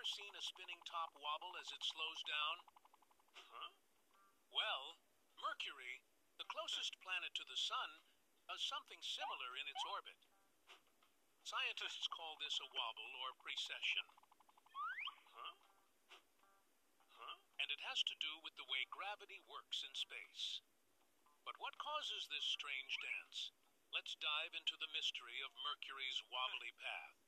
ever seen a spinning top wobble as it slows down? Huh? Well, Mercury, the closest planet to the Sun, does something similar in its orbit. Scientists call this a wobble or precession. Huh? Huh? And it has to do with the way gravity works in space. But what causes this strange dance? Let's dive into the mystery of Mercury's wobbly path.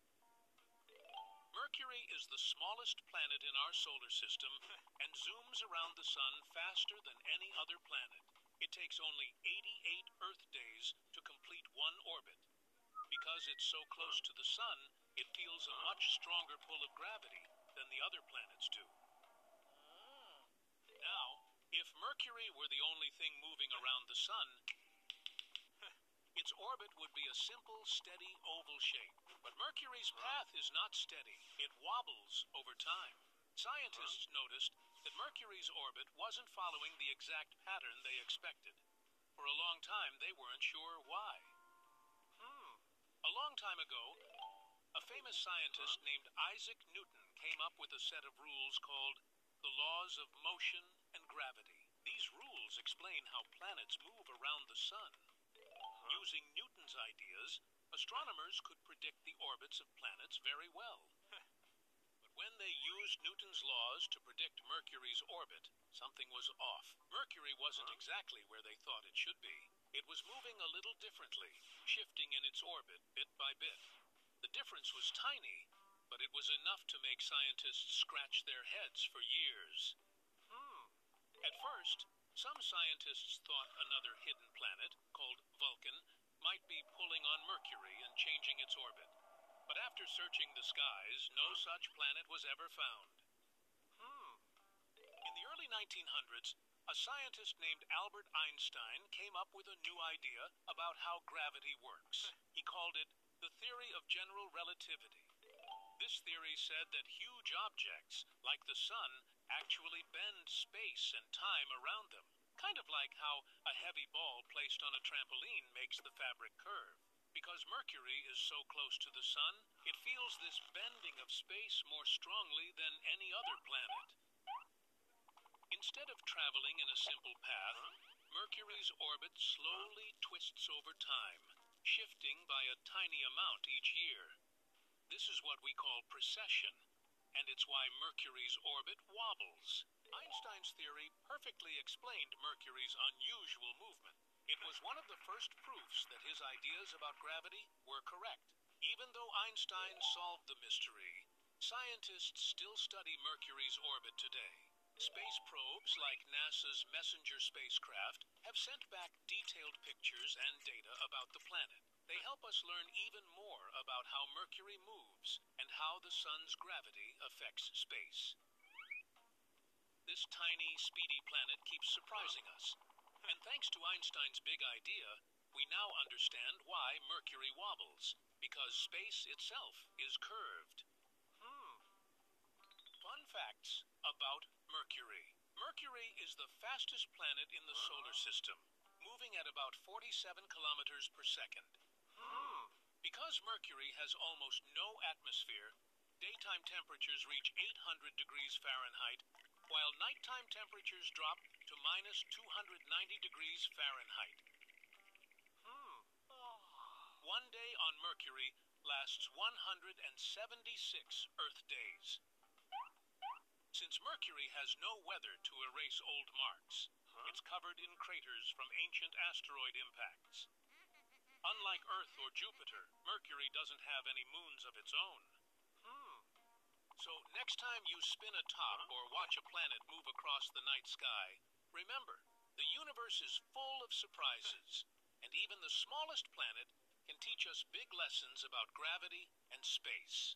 Mercury is the smallest planet in our solar system and zooms around the Sun faster than any other planet. It takes only 88 Earth days to complete one orbit. Because it's so close to the Sun, it feels a much stronger pull of gravity than the other planets do. Now, if Mercury were the only thing moving around the Sun, its orbit would be a simple, steady oval shape. But Mercury's path is not steady. It wobbles over time. Scientists noticed that Mercury's orbit wasn't following the exact pattern they expected. For a long time, they weren't sure why. A long time ago, a famous scientist named Isaac Newton came up with a set of rules called the laws of motion and gravity. These rules explain how planets move around the Sun. Using Newton's ideas, astronomers could predict the orbits of planets very well. But when they used Newton's laws to predict Mercury's orbit, something was off. Mercury wasn't exactly where they thought it should be. It was moving a little differently, shifting in its orbit bit by bit. The difference was tiny, but it was enough to make scientists scratch their heads for years. At first, some scientists thought another hidden planet, called Vulcan, might be pulling on Mercury and changing its orbit. But after searching the skies, no such planet was ever found. In the early 1900s, a scientist named Albert Einstein came up with a new idea about how gravity works. He called it the theory of general relativity. This theory said that huge objects, like the Sun, actually bend space and time around them. Kind of like how a heavy ball placed on a trampoline makes the fabric curve. Because Mercury is so close to the Sun, it feels this bending of space more strongly than any other planet. Instead of traveling in a simple path, Mercury's orbit slowly twists over time, shifting by a tiny amount each year. This is what we call precession, and it's why Mercury's orbit wobbles. Einstein's theory perfectly explained Mercury's unusual movement. It was one of the first proofs that his ideas about gravity were correct. Even though Einstein solved the mystery, scientists still study Mercury's orbit today. Space probes like NASA's Messenger spacecraft have sent back detailed pictures and data about the planet. They help us learn even more about how Mercury moves and how the Sun's gravity affects space. This tiny, speedy planet keeps surprising us. And thanks to Einstein's big idea, we now understand why Mercury wobbles, because space itself is curved. Fun facts about Mercury. Mercury is the fastest planet in the solar system, moving at about 47 kilometers per second. Because Mercury has almost no atmosphere, daytime temperatures reach 800 degrees Fahrenheit, while nighttime temperatures drop to minus 290 degrees Fahrenheit. One day on Mercury lasts 176 Earth days. Since Mercury has no weather to erase old marks, it's covered in craters from ancient asteroid impacts. Unlike Earth or Jupiter, Mercury doesn't have any moons of its own. So next time you spin a top or watch a planet move across the night sky, remember, the universe is full of surprises, and even the smallest planet can teach us big lessons about gravity and space.